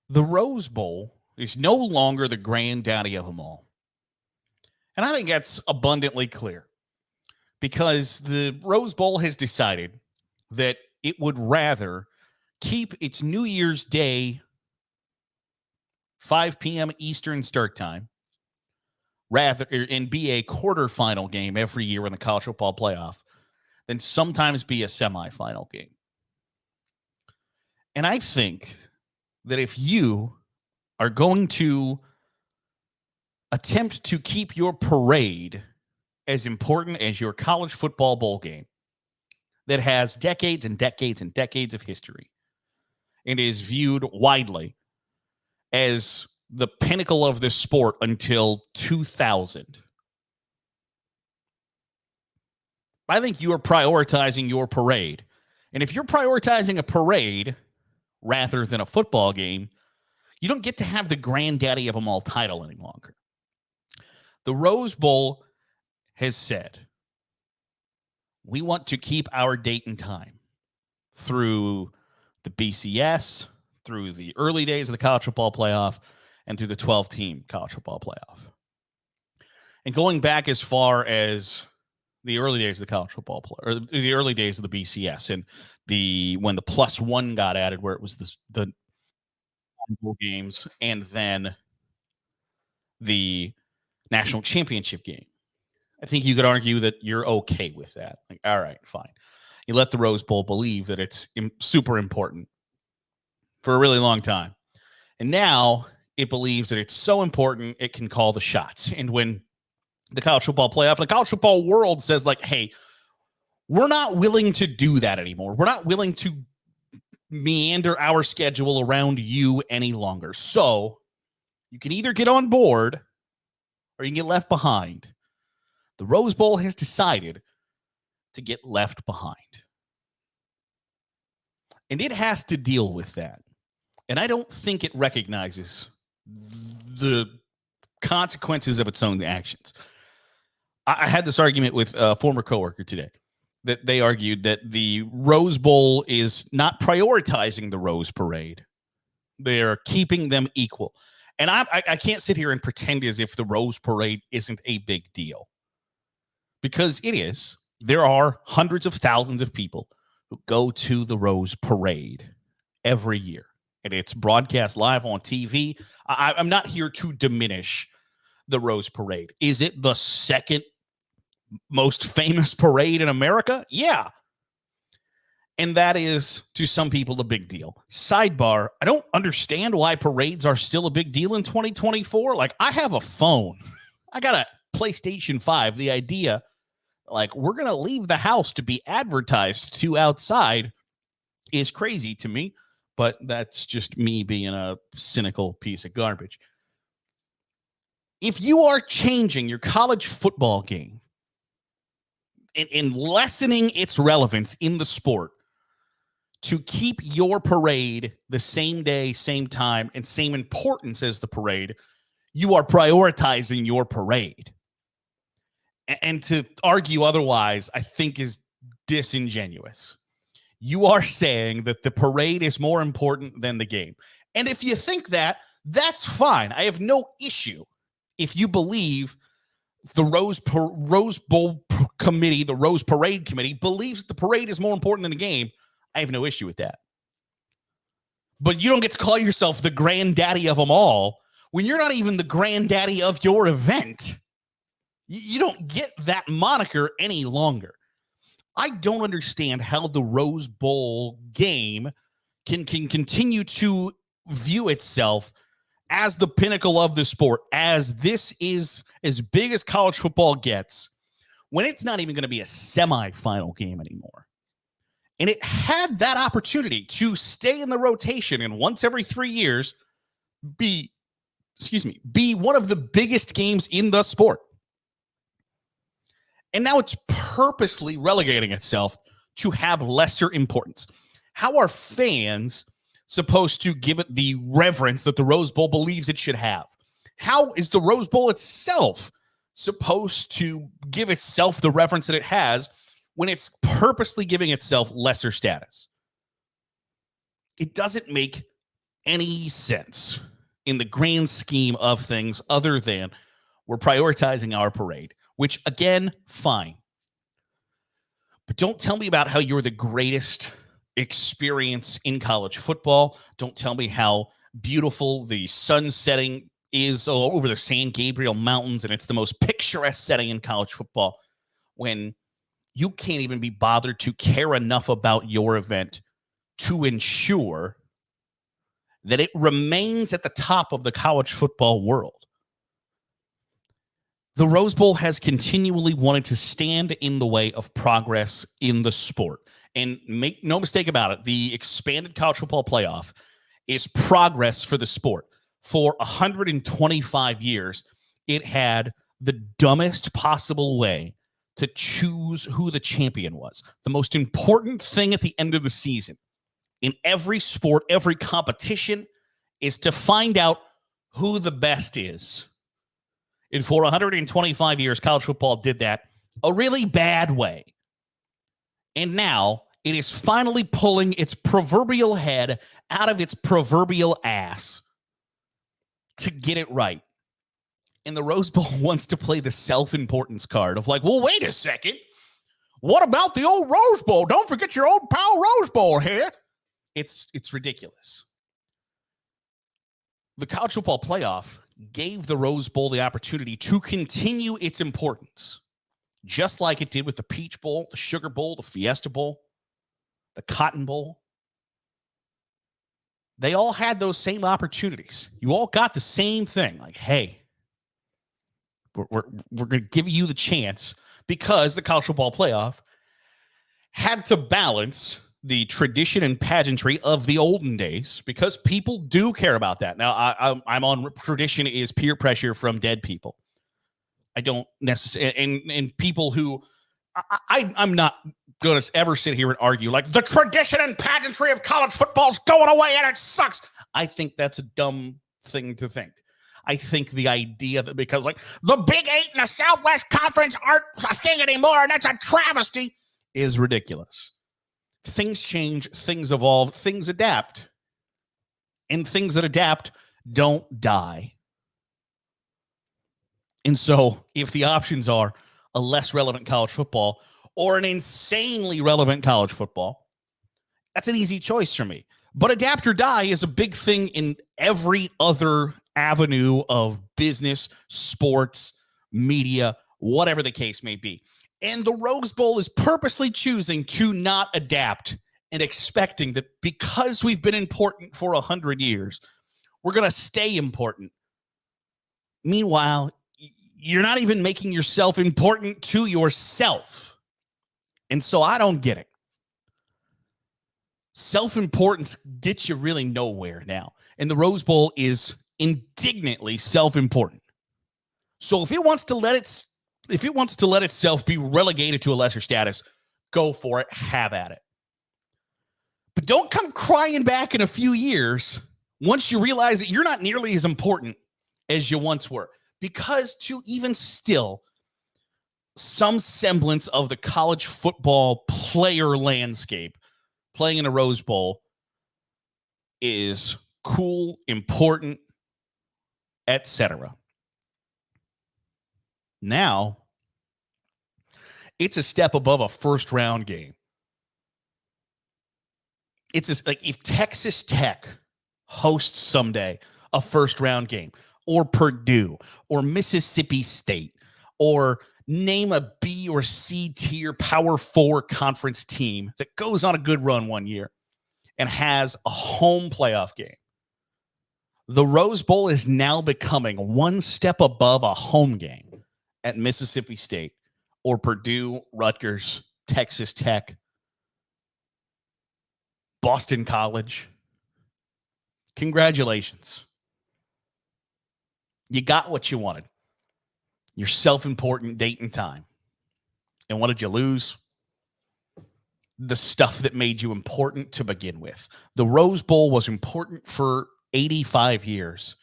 The Rose Bowl is no longer the granddaddy of them all. And I think that's abundantly clear because the Rose Bowl has decided that it would rather keep its New Year's Day 5 p.m. Eastern start time rather and be a quarterfinal game every year in the college football playoff than sometimes be a semifinal game. And I think that if you are going to attempt to keep your parade as important as your college football bowl game that has decades and decades and decades of history and is viewed widely as the pinnacle of this sport until 2000, I think you are prioritizing your parade. And if you're prioritizing a parade rather than a football game, you don't get to have the granddaddy of them all title any longer. The Rose Bowl has said, we want to keep our date and time through the BCS, through the early days of the college football playoff, and through the 12-team college football playoff. And going back as far as the early days of the college football play, or the early days of the BCS, and when the +1 got added, where it was the games, and then the national championship game. I think you could argue that you're okay with that. Like, all right, fine. You let the Rose Bowl believe that it's super important for a really long time. And now it believes that it's so important it can call the shots. And when the college football playoff, the college football world says, like, hey, we're not willing to do that anymore. We're not willing to meander our schedule around you any longer. So you can either get on board or you can get left behind. The Rose Bowl has decided to get left behind. And it has to deal with that. And I don't think it recognizes the consequences of its own actions. I had this argument with a former coworker today that they argued that the Rose Bowl is not prioritizing the Rose Parade. They're keeping them equal. And I can't sit here and pretend as if the Rose Parade isn't a big deal. Because it is. There are hundreds of thousands of people who go to the Rose Parade every year. And it's broadcast live on TV. I'm not here to diminish the Rose Parade. Is it the second most famous parade in America? Yeah. And that is, to some people, a big deal. Sidebar, I don't understand why parades are still a big deal in 2024. Like, I have a phone. I got a PlayStation 5. The idea, like, we're going to leave the house to be advertised to outside is crazy to me. But that's just me being a cynical piece of garbage. If you are changing your college football game and lessening its relevance in the sport to keep your parade the same day, same time, and same importance as the parade, you are prioritizing your parade. And to argue otherwise, I think, is disingenuous. You are saying that the parade is more important than the game. And if you think that, that's fine. I have no issue if you believe the Rose Bowl committee, the Rose Parade committee, believes the parade is more important than the game. I have no issue with that. But you don't get to call yourself the granddaddy of them all when you're not even the granddaddy of your event. You don't get that moniker any longer. I don't understand how the Rose Bowl game can continue to view itself as the pinnacle of the sport, as this is as big as college football gets, when it's not even going to be a semifinal game anymore. And it had that opportunity to stay in the rotation and once every 3 years be one of the biggest games in the sport. And now it's purposely relegating itself to have lesser importance. How are fans supposed to give it the reverence that the Rose Bowl believes it should have? How is the Rose Bowl itself supposed to give itself the reverence that it has when it's purposely giving itself lesser status? It doesn't make any sense in the grand scheme of things other than we're prioritizing our parade, which, again, fine. But don't tell me about how you're the greatest experience in college football. Don't tell me how beautiful the sun setting is over the San Gabriel Mountains, and it's the most picturesque setting in college football, when you can't even be bothered to care enough about your event to ensure that it remains at the top of the college football world. The Rose Bowl has continually wanted to stand in the way of progress in the sport. And make no mistake about it, the expanded college football playoff is progress for the sport. For 125 years, it had the dumbest possible way to choose who the champion was. The most important thing at the end of the season in every sport, every competition, is to find out who the best is. And for 125 years, college football did that a really bad way. And now it is finally pulling its proverbial head out of its proverbial ass to get it right. And the Rose Bowl wants to play the self-importance card of like, well, wait a second. What about the old Rose Bowl? Don't forget your old pal Rose Bowl here. It's ridiculous. The college football playoff gave the Rose Bowl the opportunity to continue its importance, just like it did with the Peach Bowl, the Sugar Bowl, the Fiesta Bowl, the Cotton Bowl. They all had those same opportunities. You all got the same thing. Like, hey, we're going to give you the chance, because the college football playoff had to balance the tradition and pageantry of the olden days, because people do care about that. Now, I'm on tradition is peer pressure from dead people. I don't necessarily, and people who I'm not going to ever sit here and argue like the tradition and pageantry of college football is going away and it sucks. I think that's a dumb thing to think. I think the idea that because like the Big Eight and the Southwest Conference aren't a thing anymore and that's a travesty is ridiculous. Things change, things evolve, things adapt. And things that adapt don't die. And so if the options are a less relevant college football or an insanely relevant college football, that's an easy choice for me. But adapt or die is a big thing in every other avenue of business, sports, media, whatever the case may be. And the Rose Bowl is purposely choosing to not adapt and expecting that because we've been important for 100 years, we're going to stay important. Meanwhile, you're not even making yourself important to yourself. And so I don't get it. Self-importance gets you really nowhere now. And the Rose Bowl is indignantly self-important. So if it wants to let itself be relegated to a lesser status, go for it, have at it. But don't come crying back in a few years once you realize that you're not nearly as important as you once were. Because to even still some semblance of the college football player landscape, playing in a Rose Bowl is cool, important, etc. Now, it's a step above a first-round game. It's just like if Texas Tech hosts someday a first-round game, or Purdue, or Mississippi State, or name a B or C tier Power 4 conference team that goes on a good run one year and has a home playoff game. The Rose Bowl is now becoming one step above a home game at Mississippi State or Purdue, Rutgers, Texas Tech, Boston College. Congratulations. You got what you wanted. Your self-important date and time. And what did you lose? The stuff that made you important to begin with. The Rose Bowl was important for 85 years,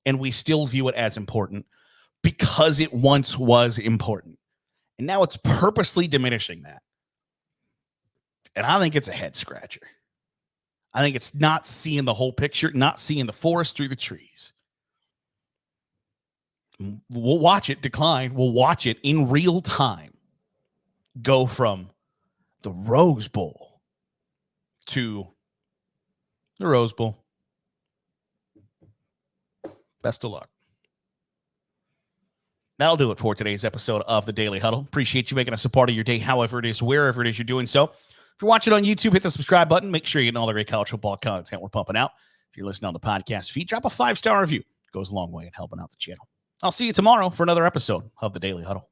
and we still view it as important because it once was important. And now it's purposely diminishing that. And I think it's a head scratcher. I think it's not seeing the whole picture, not seeing the forest through the trees. We'll watch it decline. We'll watch it in real time go from the Rose Bowl to the Rose Bowl. Best of luck. That'll do it for today's episode of the Daily Huddle. Appreciate you making us a part of your day, however it is, wherever it is you're doing so. If you're watching on YouTube, hit the subscribe button. Make sure you're getting all the great college football content we're pumping out. If you're listening on the podcast feed, drop a 5-star review. It goes a long way in helping out the channel. I'll see you tomorrow for another episode of the Daily Huddle.